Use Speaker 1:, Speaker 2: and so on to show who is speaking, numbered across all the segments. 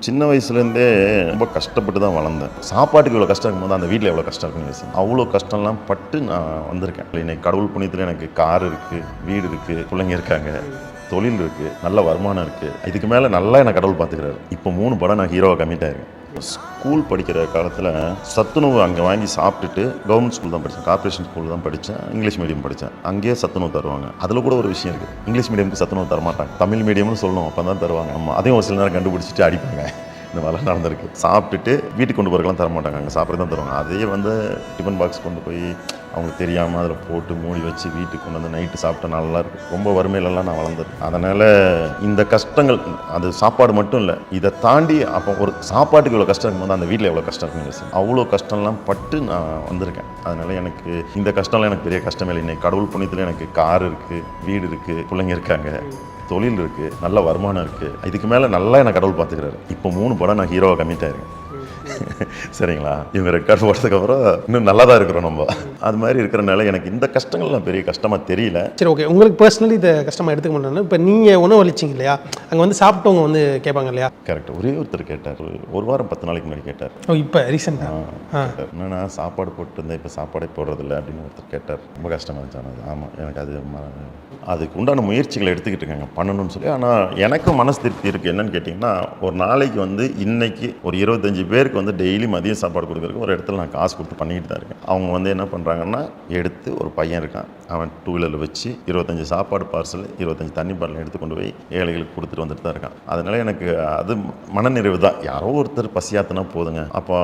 Speaker 1: சின்ன வயசுலேருந்தே ரொம்ப கஷ்டப்பட்டு தான் வளர்ந்தேன். சாப்பாட்டுக்கு இவ்வளோ கஷ்டம் இருக்கும்போது அந்த வீட்டில் எவ்வளோ கஷ்டம் இருக்குன்னு யோசிச்சேன். அவ்வளோ கஷ்டம்லாம் பட்டு நான் வந்திருக்கேன். இன்னைக்கு கடவுள் புண்ணியத்தில் எனக்கு கார் இருக்குது, வீடு இருக்குது, பிள்ளைங்க இருக்காங்க, தொழில் இருக்குது, நல்ல வருமானம் இருக்குது. இதுக்கு மேலே நல்லா என்னை கடவுள் பார்த்துக்கிறாரு. இப்போ 3 படம் நான் ஹீரோவாக கமிட் ஆயிருக்கேன். ஸ்கூல் படிக்கிற காலத்தில் சத்துணவு அங்கே வாங்கி சாப்பிட்டுட்டு கவர்மெண்ட் ஸ்கூல் தான் படித்தேன், கார்ப்பரேஷன் ஸ்கூல் தான் படித்தேன், இங்கிலீஷ் மீடியம் படித்தேன். அங்கேயே சத்துணவு தருவாங்க. அதில் கூட ஒரு விஷயம் இருக்குது, இங்கிலீஷ் மீடியமுக்கு சத்துணவு தரமாட்டாங்க, தமிழ் மீடியம்னு சொல்லணும், அப்போ தான் தருவாங்க. நம்ம அதையும் ஒரு சில நேரம் கண்டுபிடிச்சிட்டு அடிப்பாங்க. இந்த மாதிரிலாம் நடந்திருக்கு. சாப்பிட்டுட்டு வீட்டுக்கு கொண்டு போகிறக்கெல்லாம் தரமாட்டாங்க, அங்கே சாப்பிட்றது தான் தருவாங்க. அதையே டிஃபன் பாக்ஸ் கொண்டு போய் அவங்களுக்கு தெரியாமல் அதில் போட்டு மூடி வச்சு வீட்டுக்கு கொண்டு வந்து நைட்டு சாப்பிட்டா நல்லா இருக்கும். ரொம்ப வறுமையிலலாம் நான் வளர்ந்துருக்கேன். அதனால் இந்த கஷ்டங்கள், அது சாப்பாடு மட்டும் இல்லை, இதை தாண்டி அப்போ ஒரு சாப்பாட்டுக்கு இவ்வளோ கஷ்டம் இருக்கும்போது அந்த வீட்டில் எவ்வளோ கஷ்டம் இருக்குன்னு யோசிச்சேன். அவ்வளோ கஷ்டம்லாம் பட்டு நான் வந்திருக்கேன். அதனால் எனக்கு இந்த கஷ்டம்லாம் எனக்கு பெரிய கஷ்டமே இல்லை. இன்னைக்கு கடவுள் புண்ணியத்தில் எனக்கு கார் இருக்குது, வீடு இருக்குது, பிள்ளைங்க இருக்காங்க, தொழில் இருக்குது, நல்ல வருமானம் இருக்குது. இதுக்கு மேலே நல்லா என்னை கடவுள் பார்த்துக்கிறாரு. இப்போ 3 படம் நான் ஹீரோவாக கமிட் ஆயிருக்கேன். சரிங்களா? இவங்க ரெக்கார்ட் போட்டதுக்கப்புறம் இன்னும் நல்லா தான் இருக்கிறோம் நம்ம. அது மாதிரி இருக்கிறனால எனக்கு இந்த கஷ்டங்கள்லாம் பெரிய கஷ்டமாக தெரியல.
Speaker 2: சரி, ஓகே. உங்களுக்கு பர்சனலி இதை கஷ்டமாக எடுத்துக்க மாட்டேன். இப்போ நீங்கள் உணவு அளிச்சிங்க இல்லையா, அங்கே வந்து சாப்பிட்டவங்க வந்து கேட்பாங்க இல்லையா?
Speaker 1: கரெக்ட். ஒரே ஒருத்தர் கேட்டார், ஒரு வாரம் 10 நாளைக்கு முன்னாடி கேட்டார்.
Speaker 2: ஓ, இப்போ ரீசெண்டாக
Speaker 1: என்னன்னா சாப்பாடு போட்டுருந்தேன், இப்போ சாப்பாடே போடுறதில்ல அப்படின்னு ஒருத்தர் கேட்டார். ரொம்ப கஷ்டமாக இருந்துச்சு. ஆமாம், எனக்கு அதுக்கு உண்டான முயற்சிகளை எடுத்துக்கிட்டு இருக்காங்க பண்ணணும்னு சொல்லி. ஆனால் எனக்கும் மனசு திருப்தி இருக்குது. என்னன்னு கேட்டிங்கன்னா, ஒரு நாளைக்கு வந்து இன்னைக்கு ஒரு 25 பேருக்கு வந்து டெய்லி மதியம் சாப்பாடு கொடுக்குறதுக்கு ஒரு இடத்துல நான் காசு கொடுத்து பண்ணிக்கிட்டு தான் இருக்கேன். அவங்க வந்து என்ன பண்ணுறாங்கன்னா, எடுத்து ஒரு பையன் இருக்கான், அவன் 2 வீலரில் வச்சு 25 சாப்பாடு பார்சல், 25 தண்ணி பாட்டில் எடுத்து கொண்டு போய் ஏழைகளுக்கு கொடுத்துட்டு வந்துட்டு தான் இருக்கான். அதனால் எனக்கு அது மனநிறைவு தான். யாரோ ஒருத்தர் பசியாத்தினா போதுங்க, அப்போ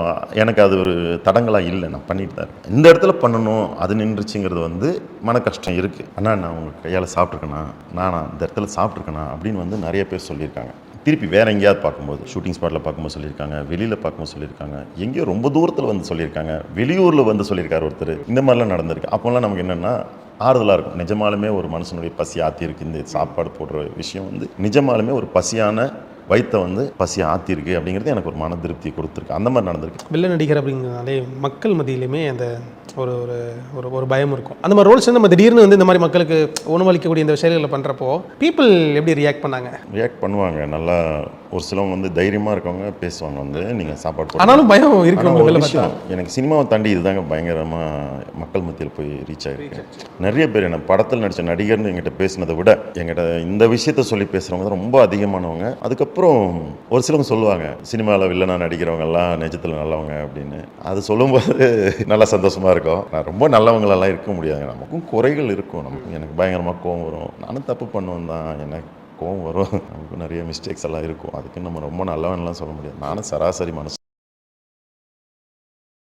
Speaker 1: எனக்கு அது ஒரு தடங்களாக இல்லை, நான் பண்ணிட்டு தான் இருக்கேன். இந்த இடத்துல பண்ணணும் அது நின்றுச்சுங்கிறது வந்து மன கஷ்டம் இருக்குது. ஆனால் நான் உங்கள் கையால் சாப்பிட்ருக்கேனா, நானா இந்த இடத்துல சாப்பிட்ருக்கேனா அப்படின்னு வந்து நிறைய பேர் சொல்லியிருக்காங்க. திருப்பி வேறு எங்கேயாவது பார்க்கும்போது, ஷூட்டிங் ஸ்பாட்டில் பார்க்கும்போது சொல்லியிருக்காங்க, வெளியில் பார்க்கும்போது சொல்லியிருக்காங்க, எங்கேயோ ரொம்ப தூரத்தில் வந்து சொல்லியிருக்காங்க, வெளியூரில் வந்து சொல்லியிருக்காரு ஒருத்தர். இந்த மாதிரிலாம் நடந்திருக்கு. அப்போல்லாம் நமக்கு என்னென்னா ஆறுதலாக இருக்கும். நிஜமாலுமே ஒரு மனுஷனுடைய பசி ஆற்றிருக்கு இந்த சாப்பாடு போடுற விஷயம் வந்து, நிஜமாலுமே ஒரு பசியான வயிற்றை வந்து பசி ஆற்றிருக்கு அப்படிங்கிறது எனக்கு ஒரு மன திருப்தியை கொடுத்துருக்கு. அந்த மாதிரி நடந்திருக்கு.
Speaker 2: வில்ல நடிகர் அப்படிங்கிறதுனாலே மக்கள் மத்தியிலுமே அந்த ஒரு ஒரு ஒரு பயம் இருக்கும். அந்த மாதிரி ரோல்ஸ் வந்து நம்ம திடீர்னு வந்து இந்த மாதிரி மக்களுக்கு உணவளிக்கக்கூடிய இந்த செயல்களை பண்ணுறப்போ பீப்புள் எப்படி ரியாக்ட் பண்ணாங்க?
Speaker 1: ரியாக்ட் பண்ணுவாங்க. நல்லா ஒரு சிலவங்க வந்து தைரியமாக இருக்கவங்க பேசுவாங்க, வந்து நீங்கள் சாப்பாடு
Speaker 2: ஆனாலும் பயம் இருக்கு.
Speaker 1: எனக்கு சினிமாவை தாண்டி இதுதாங்க பயங்கரமாக மக்கள் மத்தியில் போய் ரீச் ஆகிருக்கு. நிறைய பேர் என்ன படத்தில் நடித்த நடிகர்னு எங்கிட்ட பேசினதை விட எங்கிட்ட இந்த விஷயத்த சொல்லி பேசுகிறவங்க தான் ரொம்ப அதிகமானவங்க. அதுக்கப்புறம் ஒரு சிலவங்க சொல்லுவாங்க, சினிமாவில் வில்லனா நடிக்கிறவங்கெல்லாம் நிஜத்தில் நல்லவங்க அப்படின்னு. அது சொல்லும்போது நல்லா சந்தோஷமாக இருக்கும். நான் ரொம்ப நல்லவங்களெல்லாம் இருக்க முடியாதுங்க, நமக்கும் குறைகள் இருக்கும். எனக்கு பயங்கரமாக கோவம் வரும், நானும் தப்பு பண்ணுவேன் தான், எனக்கு கோவம் வரும், நமக்கு நிறைய மிஸ்டேக்ஸ் எல்லாம் இருக்கும். அதுக்கு நம்ம ரொம்ப நல்லவன்லாம் சொல்ல முடியாது. நானும் சராசரி மனசு.